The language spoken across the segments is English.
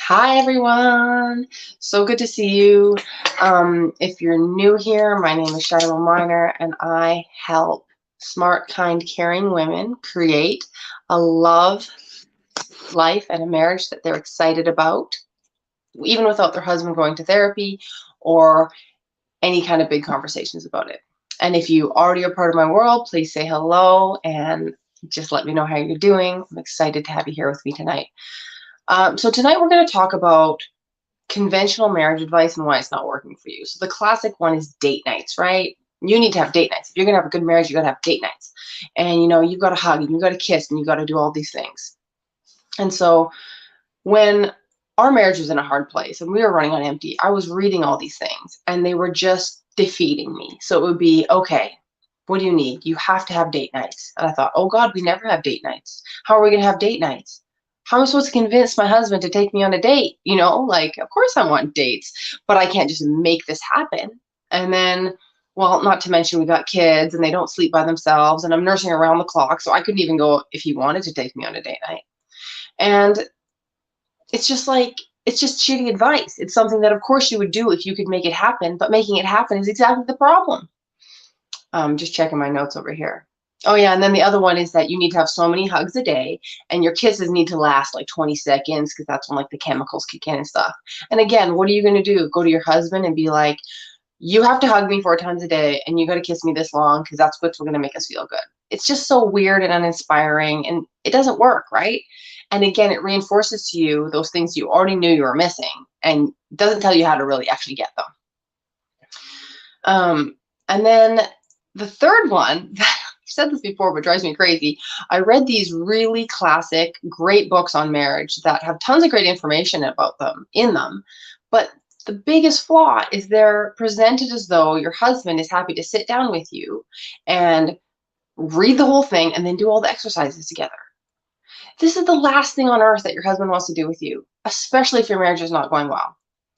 Hi, everyone. So good to see you. If you're new here, my name is Shiloh Miner, and I help smart, kind, caring women create a love life and a marriage that they're excited about, even without their husband going to therapy or any kind of big conversations about it. And if you already are part of my world, please say hello and just let me know how you're doing. I'm excited to have you here with me tonight. So tonight we're going to talk about conventional marriage advice and why it's not working for you. So the classic one is date nights, right? You need to have date nights. If you're going to have a good marriage, you got to have date nights. And you've got to hug and you've got to kiss and you've got to do all these things. And so when our marriage was in a hard place and we were running on empty, I was reading all these things and they were just defeating me. So it would be, okay, what do you need? You have to have date nights. And I thought, oh God, we never have date nights. How are we going to have date nights? How am I supposed to convince my husband to take me on a date? Of course I want dates, but I can't just make this happen. And then, well, not to mention we got kids and they don't sleep by themselves and I'm nursing around the clock. So I couldn't even go if he wanted to take me on a date night. And it's just shitty advice. It's something that of course you would do if you could make it happen, but making it happen is exactly the problem. Just checking my notes over here. Oh yeah, and then the other one is that you need to have so many hugs a day and your kisses need to last like 20 seconds because that's when like the chemicals kick in and stuff. And again, what are you going to do? Go to your husband and be like, you have to hug me 4 times a day and you got to kiss me this long because that's what's going to make us feel good. It's just so weird and uninspiring and it doesn't work, right? And again, it reinforces to you those things you already knew you were missing and doesn't tell you how to really actually get them. And then the third one, I've said this before, but drives me crazy. I read these really classic, great books on marriage that have tons of great information about them in them. But the biggest flaw is they're presented as though your husband is happy to sit down with you and read the whole thing and then do all the exercises together. This is the last thing on earth that your husband wants to do with you, especially if your marriage is not going well.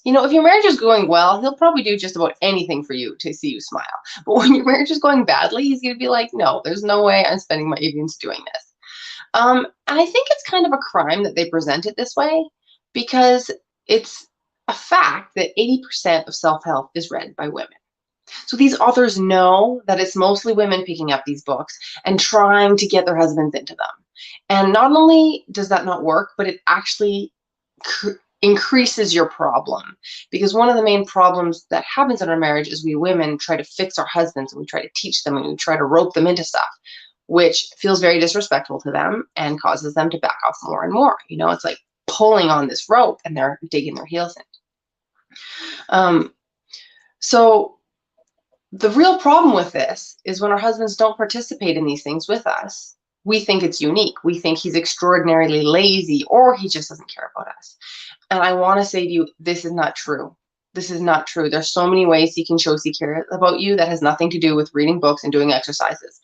If your marriage is going well, he'll probably do just about anything for you to see you smile. But when your marriage is going badly, he's going to be like, no, there's no way I'm spending my evenings doing this. And I think it's kind of a crime that they present it this way because it's a fact that 80% of self-help is read by women. So these authors know that it's mostly women picking up these books and trying to get their husbands into them. And not only does that not work, but it actually increases your problem, because one of the main problems that happens in our marriage is we women try to fix our husbands and we try to teach them and we try to rope them into stuff, which feels very disrespectful to them and causes them to back off more and more. It's like pulling on this rope and they're digging their heels in. So the real problem with this is when our husbands don't participate in these things with us, we think it's unique. We think he's extraordinarily lazy or he just doesn't care about us. And I want to say to you, this is not true. This is not true. There's so many ways he can show he cares about you that has nothing to do with reading books and doing exercises.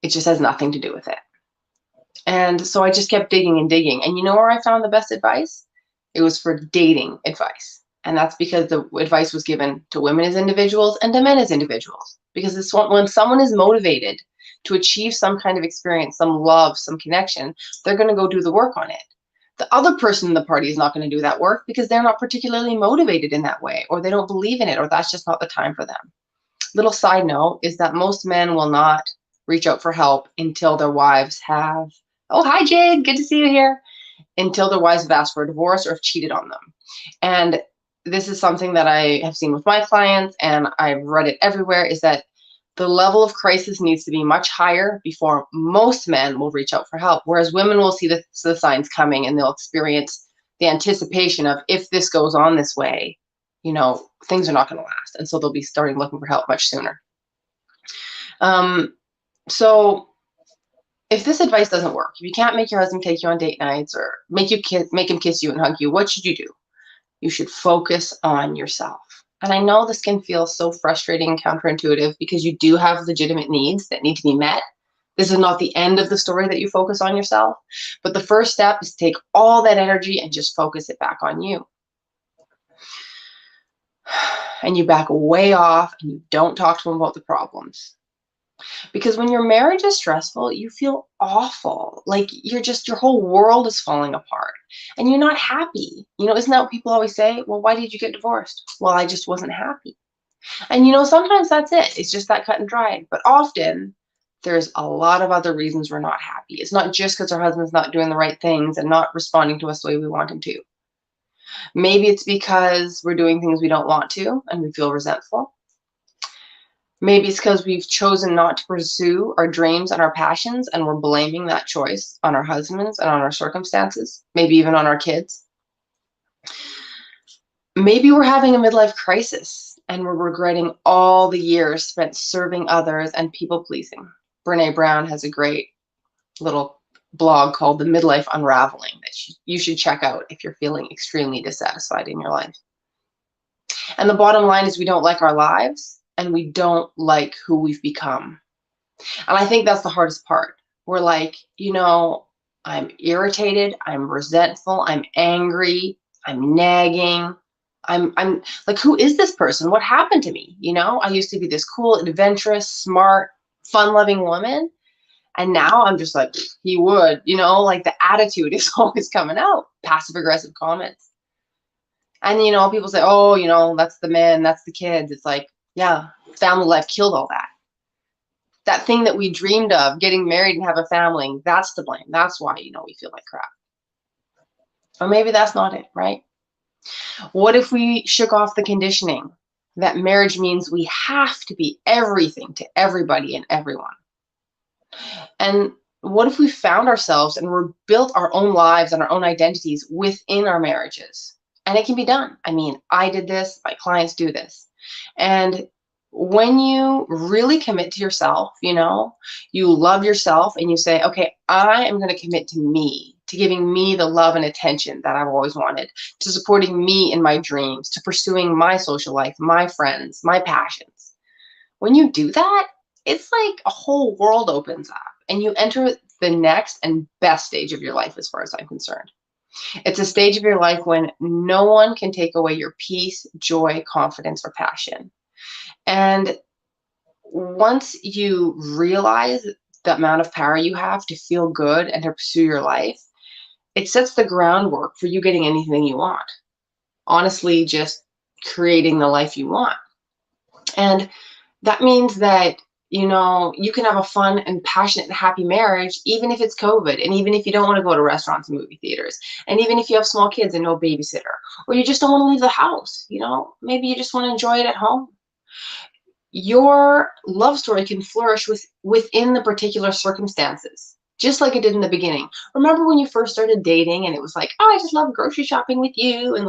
It just has nothing to do with it. And so I just kept digging and digging. And you know where I found the best advice? It was for dating advice. And that's because the advice was given to women as individuals and to men as individuals. Because it's when someone is motivated to achieve some kind of experience, some love, some connection, they're going to go do the work on it. The other person in the party is not going to do that work because they're not particularly motivated in that way, or they don't believe in it, or that's just not the time for them. Little side note is that most men will not reach out for help until their wives have, oh, hi, Jade, good to see you here, until their wives have asked for a divorce or have cheated on them. And this is something that I have seen with my clients, and I've read it everywhere, is that the level of crisis needs to be much higher before most men will reach out for help, whereas women will see the signs coming and they'll experience the anticipation of, if this goes on this way, things are not going to last. And so they'll be starting looking for help much sooner. So if this advice doesn't work, if you can't make your husband take you on date nights or make him kiss you and hug you, what should you do? You should focus on yourself. And I know this can feel so frustrating and counterintuitive because you do have legitimate needs that need to be met. This is not the end of the story that you focus on yourself. But the first step is to take all that energy and just focus it back on you. And you back way off and you don't talk to him about the problems. Because when your marriage is stressful, you feel awful. Like your whole world is falling apart and you're not happy. Isn't that what people always say? Well, why did you get divorced? Well, I just wasn't happy. And sometimes that's it. It's just that cut and dry. But often there's a lot of other reasons we're not happy. It's not just because our husband's not doing the right things and not responding to us the way we want him to. Maybe it's because we're doing things we don't want to and we feel resentful. Maybe it's because we've chosen not to pursue our dreams and our passions, and we're blaming that choice on our husbands and on our circumstances, maybe even on our kids. Maybe we're having a midlife crisis and we're regretting all the years spent serving others and people pleasing. Brene Brown has a great little blog called The Midlife Unraveling that you should check out if you're feeling extremely dissatisfied in your life. And the bottom line is we don't like our lives and we don't like who we've become. And I think that's the hardest part. We're like, I'm irritated, I'm resentful, I'm angry, I'm nagging. I'm like, who is this person? What happened to me? I used to be this cool, adventurous, smart, fun-loving woman. And now I'm just like, he would, like the attitude is always coming out, passive aggressive comments. And, people say, oh, that's the men, that's the kids. It's like, yeah, family life killed all that. That thing that we dreamed of, getting married and have a family, that's to blame. That's why, we feel like crap. Or maybe that's not it, right? What if we shook off the conditioning that marriage means we have to be everything to everybody and everyone? And what if we found ourselves and we're built our own lives and our own identities within our marriages? And it can be done. I mean, I did this, my clients do this. And when you really commit to yourself, you love yourself and you say, okay, I am going to commit to me, to giving me the love and attention that I've always wanted, to supporting me in my dreams, to pursuing my social life, my friends, my passions. When you do that, it's like a whole world opens up and you enter the next and best stage of your life as far as I'm concerned. It's a stage of your life when no one can take away your peace, joy, confidence, or passion. And once you realize the amount of power you have to feel good and to pursue your life, it sets the groundwork for you getting anything you want. Honestly, just creating the life you want. And that means that, you can have a fun and passionate and happy marriage, even if it's COVID, and even if you don't want to go to restaurants and movie theaters, and even if you have small kids and no babysitter, or you just don't want to leave the house, maybe you just want to enjoy it at home. Your love story can flourish within the particular circumstances, just like it did in the beginning. Remember when you first started dating and it was like, oh, I just love grocery shopping with you and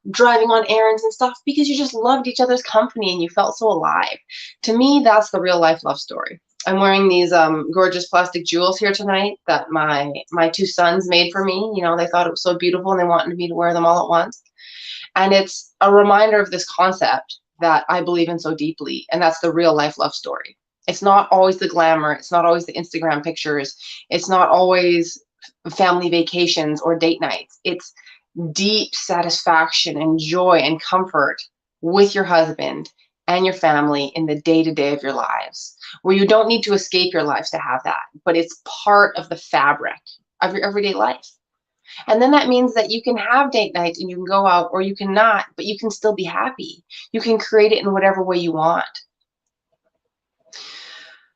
driving on errands and stuff because you just loved each other's company and you felt so alive. To me, that's the real life love story. I'm wearing these gorgeous plastic jewels here tonight that my two sons made for me. They thought it was so beautiful and they wanted me to wear them all at once. And it's a reminder of this concept that I believe in so deeply, and that's the real life love story. It's not always the glamour. It's not always the Instagram pictures. It's not always family vacations or date nights. It's deep satisfaction and joy and comfort with your husband and your family in the day-to-day of your lives, where you don't need to escape your lives to have that, but it's part of the fabric of your everyday life. And then that means that you can have date nights and you can go out or you cannot, but you can still be happy. You can create it in whatever way you want.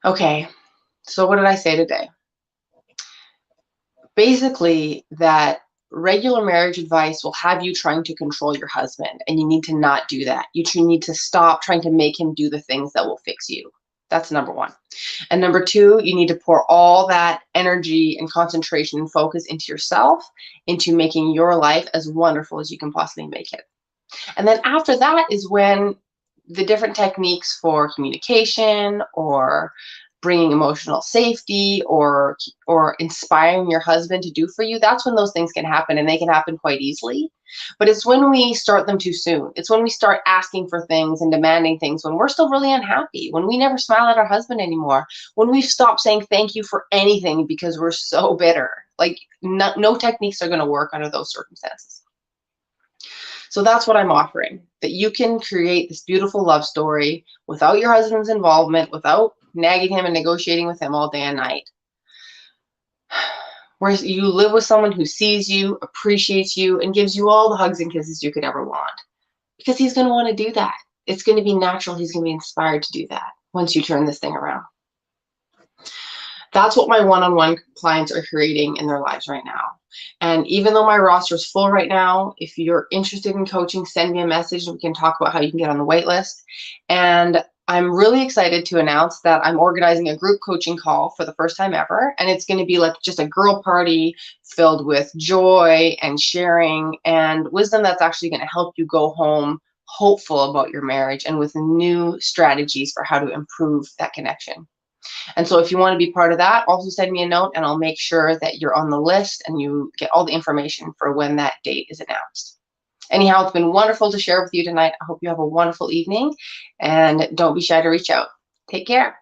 Okay, so what did I say today? Basically, that regular marriage advice will have you trying to control your husband, and you need to not do that. You need to stop trying to make him do the things that will fix you. That's number one. And number two, you need to pour all that energy and concentration and focus into yourself, into making your life as wonderful as you can possibly make it. And then after that is when the different techniques for communication or bringing emotional safety or inspiring your husband to do for you, that's when those things can happen, and they can happen quite easily. But it's when we start them too soon. It's when we start asking for things and demanding things when we're still really unhappy, when we never smile at our husband anymore, when we've stopped saying thank you for anything because we're so bitter. Like no techniques are going to work under those circumstances. So that's what I'm offering, that you can create this beautiful love story without your husband's involvement, without nagging him and negotiating with him all day and night. Where you live with someone who sees you, appreciates you, and gives you all the hugs and kisses you could ever want. Because he's going to want to do that. It's going to be natural. He's going to be inspired to do that once you turn this thing around. That's what my one-on-one clients are creating in their lives right now. And even though my roster is full right now, if you're interested in coaching, send me a message and we can talk about how you can get on the wait list. And I'm really excited to announce that I'm organizing a group coaching call for the first time ever. And it's going to be like just a girl party filled with joy and sharing and wisdom that's actually going to help you go home hopeful about your marriage and with new strategies for how to improve that connection. And so if you want to be part of that, also send me a note and I'll make sure that you're on the list and you get all the information for when that date is announced. Anyhow, it's been wonderful to share with you tonight. I hope you have a wonderful evening and don't be shy to reach out. Take care.